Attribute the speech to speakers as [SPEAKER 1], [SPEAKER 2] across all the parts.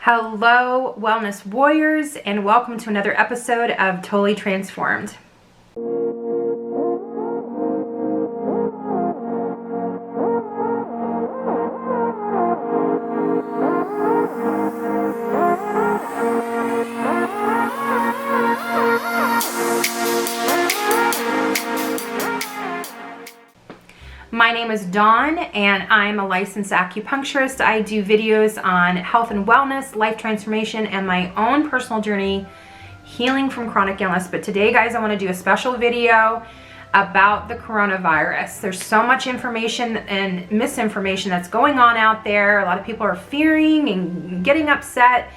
[SPEAKER 1] Hello, wellness warriors, and welcome to another episode of Totally Transformed. My name is Dawn, and I'm a licensed acupuncturist. I do videos on health and wellness, life transformation, and my own personal journey healing from chronic illness. But today, guys, I want to do a special video about the coronavirus. There's so much information and misinformation that's going on out there. A lot of people are fearing and getting upset.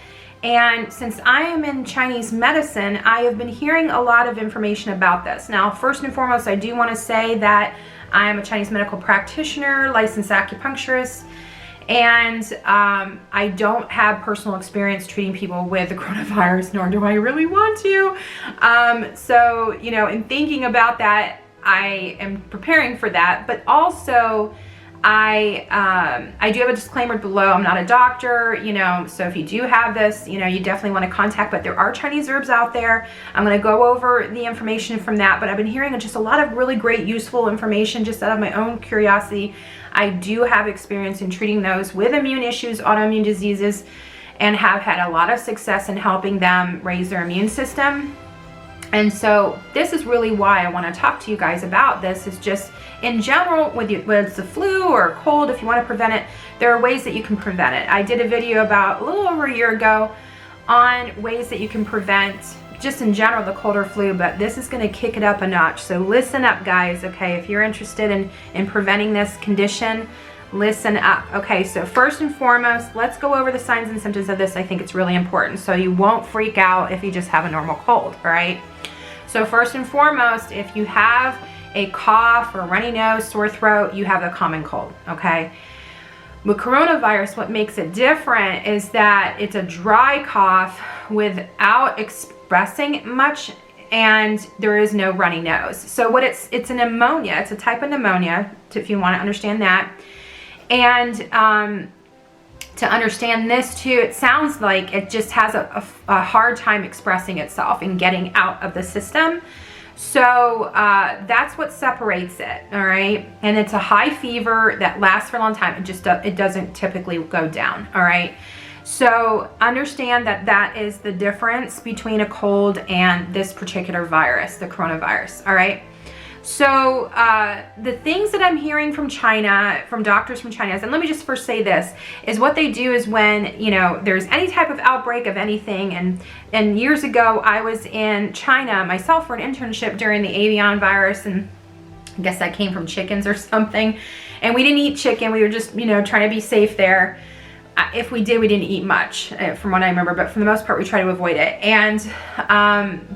[SPEAKER 1] And since I am in Chinese medicine, I have been hearing a lot of information about this. Now, first and foremost, I do want to say that I am a Chinese medical practitioner, licensed acupuncturist, and I don't have personal experience treating people with the coronavirus, nor do I really want to. So, you know, in thinking about that, I am preparing for that, but also I do have a disclaimer below. I'm not a doctor, you know, so if you do have this, you know, you definitely want to contact, but there are Chinese herbs out there. I'm going to go over the information from that, but I've been hearing just a lot of really great, useful information just out of my own curiosity. I do have experience in treating those with immune issues, autoimmune diseases, and have had a lot of success in helping them raise their immune system. And so this is really why I want to talk to you guys about this, is just in general, whether it's the flu or a cold, if you want to prevent it, there are ways that you can prevent it. I did a video about a little over a year ago on ways that you can prevent just in general the cold or flu, but this is going to kick it up a notch. So listen up, guys, okay? If you're interested in preventing this condition, listen up. Okay, so first and foremost, let's go over the signs and symptoms of this. I think it's really important so you won't freak out if you just have a normal cold, all right? So first and foremost, if you have a cough or runny nose, sore throat, you have a common cold, okay? With coronavirus, what makes it different is that it's a dry cough without expressing much, and there is no runny nose. So what it's a pneumonia. It's a type of pneumonia, if you want to understand that. And to understand this too, it sounds like it just has a hard time expressing itself and getting out of the system. So that's what separates it, all right? And it's a high fever that lasts for a long time. It doesn't typically go down, all right? So understand that that is the difference between a cold and this particular virus, the coronavirus, all right? So the things that I'm hearing from China, from doctors from China, and let me just first say this, is what they do is when, you know, there's any type of outbreak of anything, and years ago I was in China myself for an internship during the avian virus, and I guess that came from chickens or something, and we didn't eat chicken. We were just, you know, trying to be safe there. If we did, we didn't eat much, from what I remember, but for the most part, we try to avoid it. And,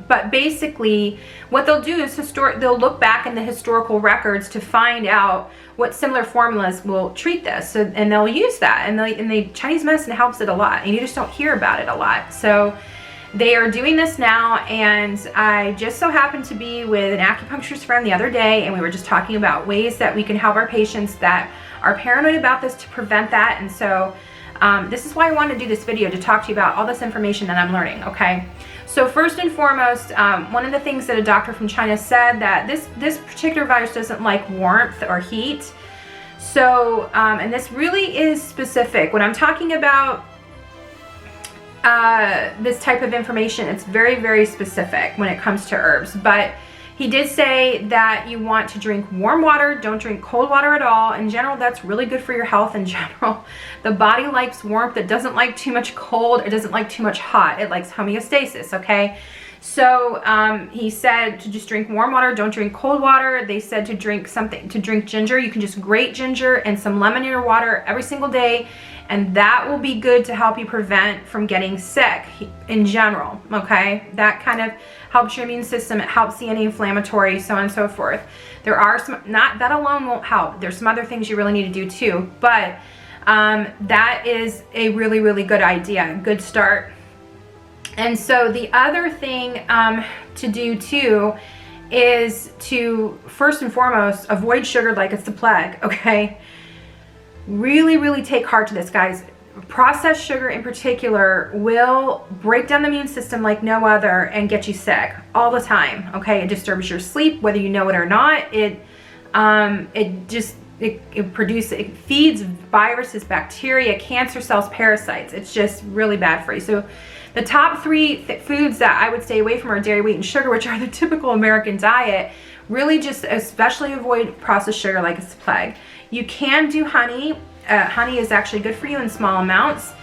[SPEAKER 1] but basically, what they'll do is they'll look back in the historical records to find out what similar formulas will treat this. So, and they'll use that, and the Chinese medicine helps it a lot, and you just don't hear about it a lot. So they are doing this now, and I just so happened to be with an acupuncturist friend the other day, and we were just talking about ways that we can help our patients that are paranoid about this to prevent that. And so this is why I wanted to do this video, to talk to you about all this information that I'm learning, okay? So first and foremost, one of the things that a doctor from China said, that this particular virus doesn't like warmth or heat. So, and this really is specific. When I'm talking about this type of information, it's very, very specific when it comes to herbs. But he did say that you want to drink warm water, don't drink cold water at all. In general, that's really good for your health in general. The body likes warmth. It doesn't like too much cold. It doesn't like too much hot. It likes homeostasis, okay? So he said to just drink warm water, don't drink cold water. They said to drink ginger. You can just grate ginger and some lemon in your water every single day, and that will be good to help you prevent from getting sick in general, okay? That kind of helps your immune system. It helps the anti-inflammatory, so on and so forth. There are some, not that alone won't help. There's some other things you really need to do too, but that is a really, really good idea, good start. And so the other thing to do too is to, first and foremost, avoid sugar like it's the plague, okay? Really, really take heart to this, guys. processed sugar in particular will break down the immune system like no other and get you sick all the time. Okay, it disturbs your sleep, whether you know it or not. It feeds viruses, bacteria, cancer cells, parasites. It's just really bad for you. So the top three foods that I would stay away from are dairy, wheat, and sugar, which are the typical American diet. Really just especially avoid processed sugar like it's a plague. You can do honey. Honey is actually good for you in small amounts.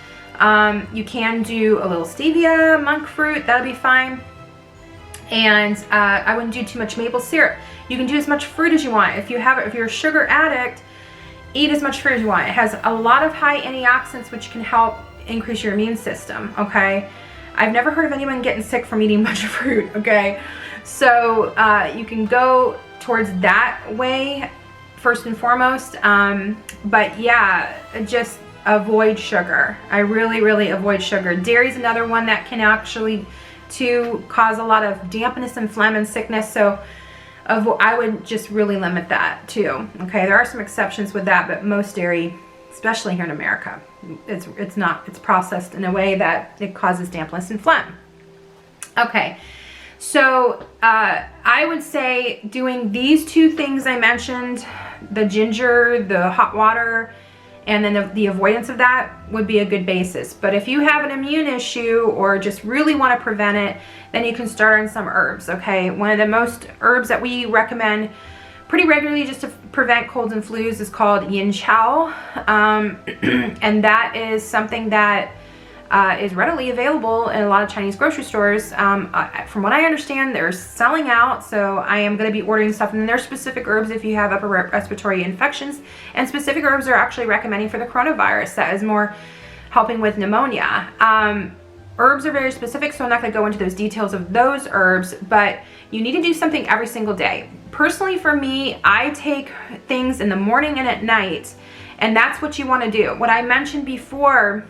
[SPEAKER 1] You can do a little stevia, monk fruit, that'll be fine. And I wouldn't do too much maple syrup. You can do as much fruit as you want. If you're a sugar addict, eat as much fruit as you want. It has a lot of high antioxidants which can help increase your immune system, okay? I've never heard of anyone getting sick from eating a bunch of fruit, okay? So you can go towards that way first and foremost, but yeah, just avoid sugar. I really avoid sugar. Dairy is another one that can actually cause a lot of dampness and phlegm and sickness, so I would just really limit that too. Okay, there are some exceptions with that, but most dairy, especially here in America, it's processed in a way that it causes dampness and phlegm. Okay, so I would say doing these two things I mentioned, the ginger, the hot water, and then the avoidance of that would be a good basis. But if you have an immune issue or just really want to prevent it, then you can start on some herbs, okay? One of the most herbs that we recommend pretty regularly just to prevent colds and flus is called yin chow. And that is something that is readily available in a lot of Chinese grocery stores. From what I understand, they're selling out, so I am going to be ordering stuff. And then there's specific herbs if you have upper respiratory infections, and specific herbs are actually recommending for the coronavirus that is more helping with pneumonia. Herbs are very specific, so I'm not going to go into those details of those herbs, but you need to do something every single day. Personally, for me, I take things in the morning and at night, and that's what you want to do. What I mentioned before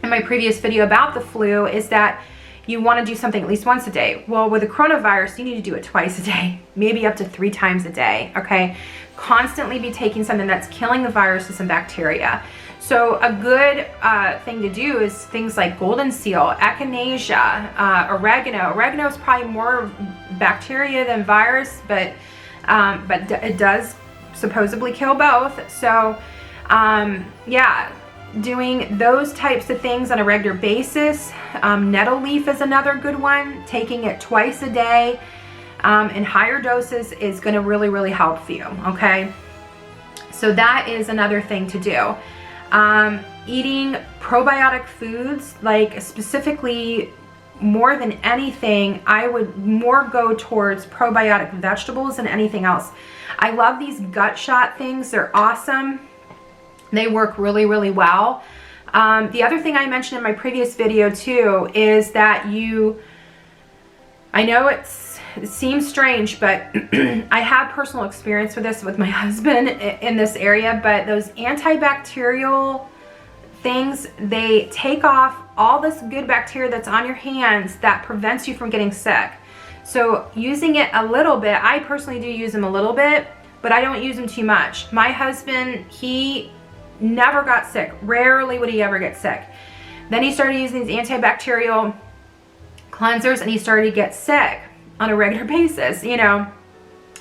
[SPEAKER 1] in my previous video about the flu is that you want to do something at least once a day. Well, with the coronavirus, you need to do it twice a day, maybe up to 3 times a day, okay? Constantly be taking something that's killing the viruses and bacteria. So a good thing to do is things like golden seal, echinacea, oregano. Oregano is probably more bacteria than virus, but it does supposedly kill both. So yeah, doing those types of things on a regular basis. Nettle leaf is another good one. Taking it twice a day in higher doses is going to really help you, okay? So that is another thing to do. Eating probiotic foods, like specifically more than anything, I would more go towards probiotic vegetables than anything else. I love these gut shot things. They're awesome. They work really well. The other thing I mentioned in my previous video too is that I know it seems strange, but I have personal experience with this with my husband in this area, but those antibacterial things, they take off all this good bacteria that's on your hands that prevents you from getting sick. So using it a little bit, I personally do use them a little bit, but I don't use them too much. My husband, he never got sick. Rarely would he ever get sick. Then he started using these antibacterial cleansers and he started to get sick on a regular basis, you know.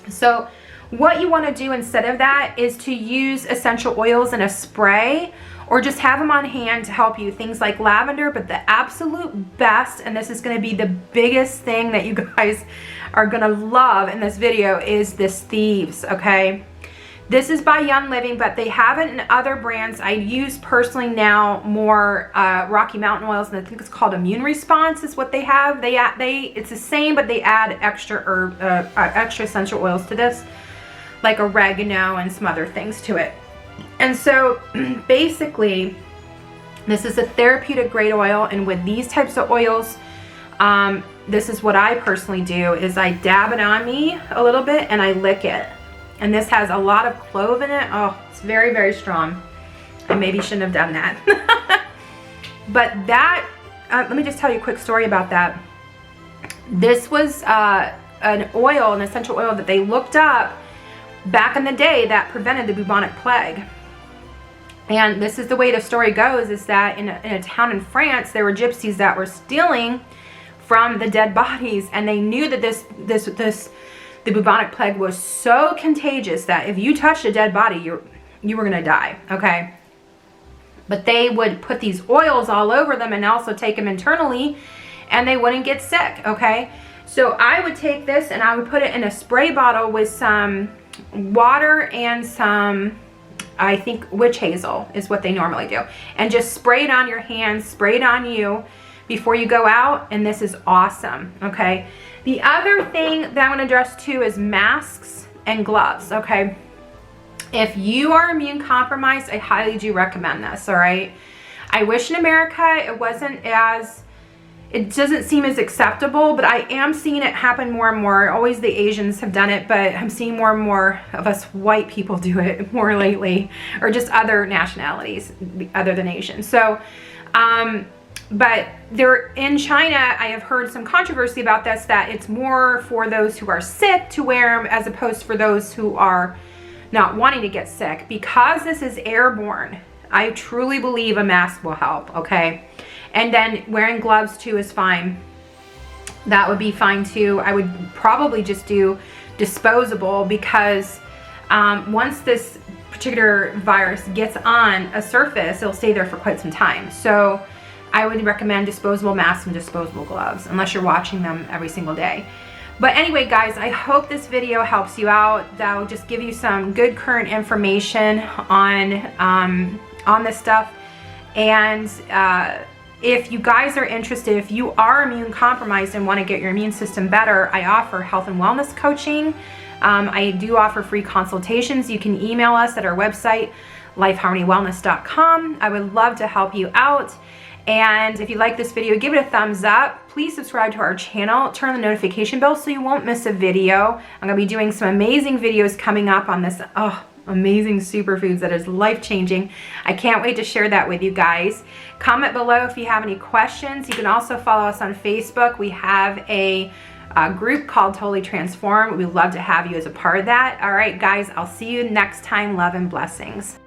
[SPEAKER 1] So what you want to do instead of that is to use essential oils in a spray or just have them on hand to help you. Things like lavender, but the absolute best, and this is going to be the biggest thing that you guys are going to love in this video, is this Thieves, okay? This is by Young Living, but they have it in other brands. I use personally now more Rocky Mountain oils, and I think it's called Immune Response is what they have. It's the same, but they add extra extra essential oils to this, like oregano and some other things to it. And so basically, this is a therapeutic grade oil, and with these types of oils, this is what I personally do, is I dab it on me a little bit and I lick it. And this has a lot of clove in it. Oh, it's very strong. I maybe shouldn't have done that. But that, let me just tell you a quick story about that. This was an oil, an essential oil that they looked up back in the day that prevented the bubonic plague. And this is the way the story goes, is that in a town in France, there were gypsies that were stealing from the dead bodies, and they knew that the bubonic plague was so contagious that if you touched a dead body, you were gonna die, okay? But they would put these oils all over them and also take them internally, and they wouldn't get sick, okay? So I would take this and I would put it in a spray bottle with some water and some, I think, witch hazel is what they normally do. And just spray it on your hands, spray it on you before you go out, and this is awesome, okay? The other thing that I want to address too is masks and gloves, okay? If you are immune compromised, I highly do recommend this, all right? I wish in America it doesn't seem as acceptable, but I am seeing it happen more and more. Always the Asians have done it, but I'm seeing more and more of us white people do it more lately, or just other nationalities other than Asian. So, but there in China, I have heard some controversy about this, that it's more for those who are sick to wear them as opposed for those who are not wanting to get sick. Because this is airborne, I truly believe a mask will help, okay? And then wearing gloves too is fine. That would be fine too. I would probably just do disposable, because once this particular virus gets on a surface, it'll stay there for quite some time. So I would recommend disposable masks and disposable gloves, unless you're watching them every single day. But anyway, guys, I hope this video helps you out. That'll just give you some good current information on this stuff. And if you guys are interested, if you are immune compromised and want to get your immune system better, I offer health and wellness coaching. I do offer free consultations. You can email us at our website, lifeharmonywellness.com. I would love to help you out. And if you like this video, give it a thumbs up. Please subscribe to our channel. Turn on the notification bell so you won't miss a video. I'm going to be doing some amazing videos coming up on this amazing superfoods that is life-changing. I can't wait to share that with you guys. Comment below if you have any questions. You can also follow us on Facebook. We have a group called Totally Transformed. We'd love to have you as a part of that. All right, guys, I'll see you next time. Love and blessings.